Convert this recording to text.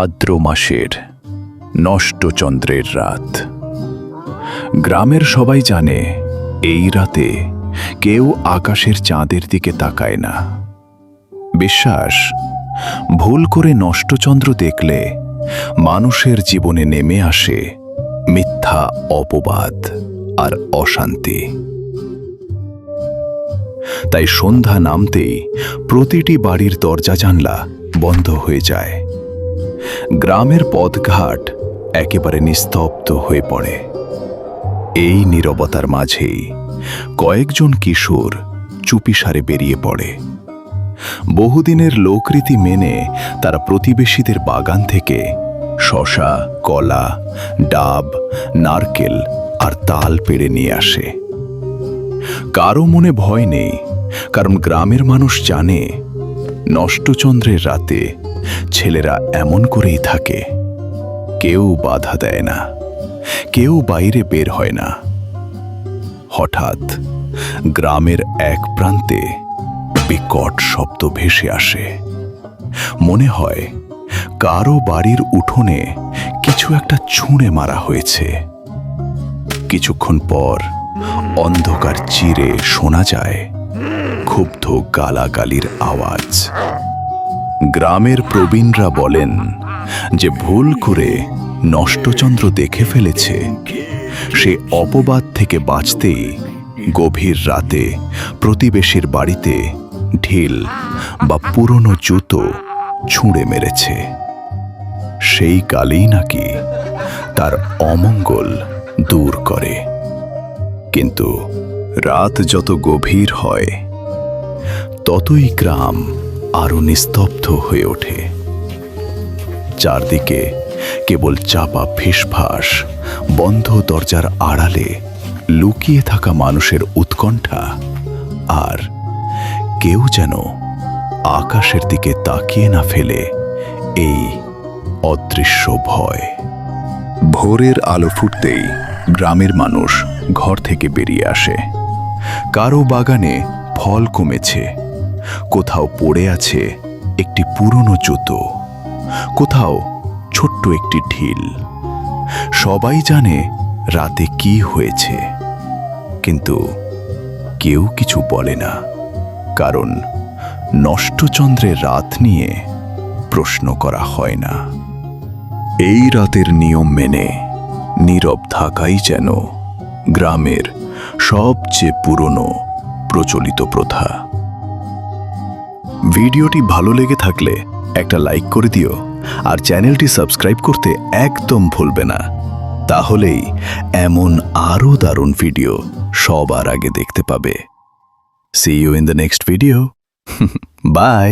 ভাদ্র মাসের নষ্ট চন্দ্রের রাত। গ্রামের সবাই জানে এই রাতে কেউ আকাশের চাঁদের দিকে তাকায় না। বিশ্বাস, ভুল করে নষ্ট চন্দ্র দেখলে মানুষের জীবনে নেমে আসে মিথ্যা অপবাদ আর অশান্তি। তাই সন্ধ্যা নামতেই প্রতিটি বাড়ির দরজা জানলা বন্ধ হয়ে যায়। গ্রামের পথঘাট একেবারে নিস্তব্ধ হয়ে পড়ে। এই নীরবতার মাঝেই কয়েকজন কিশোর চুপিসারে বেরিয়ে পড়ে। বহুদিনের লোকরীতি মেনে তারা প্রতিবেশীদের বাগান থেকে শসা, কলা, ডাব, নারকেল আর তাল পেড়ে নিয়ে আসে। কারো মনে ভয় নেই, কারণ গ্রামের মানুষ জানে নষ্টচন্দ্রের রাতে ছেলেরা এমন করেই থাকে। কেউ বাধা দেয় না, কেউ বাইরে বের হয় না। হঠাৎ গ্রামের এক প্রান্তে বিকট শব্দ ভেসে আসে। মনে হয় কারো বাড়ির উঠোনে কিছু একটা ছুঁড়ে মারা হয়েছে। কিছুক্ষণ পর অন্ধকার চিরে শোনা যায় ক্ষুব্ধ গালাগালির আওয়াজ। গ্রামের প্রবীণরা বলেন যে ভুল করে নষ্টচন্দ্র দেখে ফেলেছে। সে অপবাদ থেকে বাঁচতেই গভীর রাতে প্রতিবেশীর বাড়িতে ঢিল বা পুরনো জুতো ছুঁড়ে মেরেছে। সেই কালেই নাকি তার অমঙ্গল দূর করে। কিন্তু রাত যত গভীর হয় ততই গ্রাম আরো নিস্তব্ধ হয়ে ওঠে। চারদিকে কেবল চাপা ফিসফাস, বন্ধ দরজার আড়ালে লুকিয়ে থাকা মানুষের উৎকণ্ঠা, আর কেউ যেন আকাশের দিকে তাকিয়ে না ফেলে এই অদৃশ্য ভয়। ভোরের আলো ফুটতেই গ্রামের মানুষ ঘর থেকে বেরিয়ে আসে। কারো বাগানে ফল কমেছে, কোথাও পড়ে আছে একটি পুরনো জুতো, কোথাও ছোট্ট একটি ঢিল। সবাই জানে রাতে কি হয়েছে, কিন্তু কেউ কিছু বলে না, কারণ নষ্টচন্দ্রের রাত নিয়ে প্রশ্ন করা হয় না। এই রাতের নিয়ম মেনে নীরব থাকাই যেন গ্রামের সবচেয়ে পুরনো প্রচলিত প্রথা। ভিডিওটি ভালো লেগে থাকলে একটা লাইক করে দিও, আর চ্যানেলটি সাবস্ক্রাইব করতে একদম ভুলবে না। তাহলেই এমন আরো দারুণ ভিডিও সবার আগে দেখতে পাবে। See you in the next video. Bye.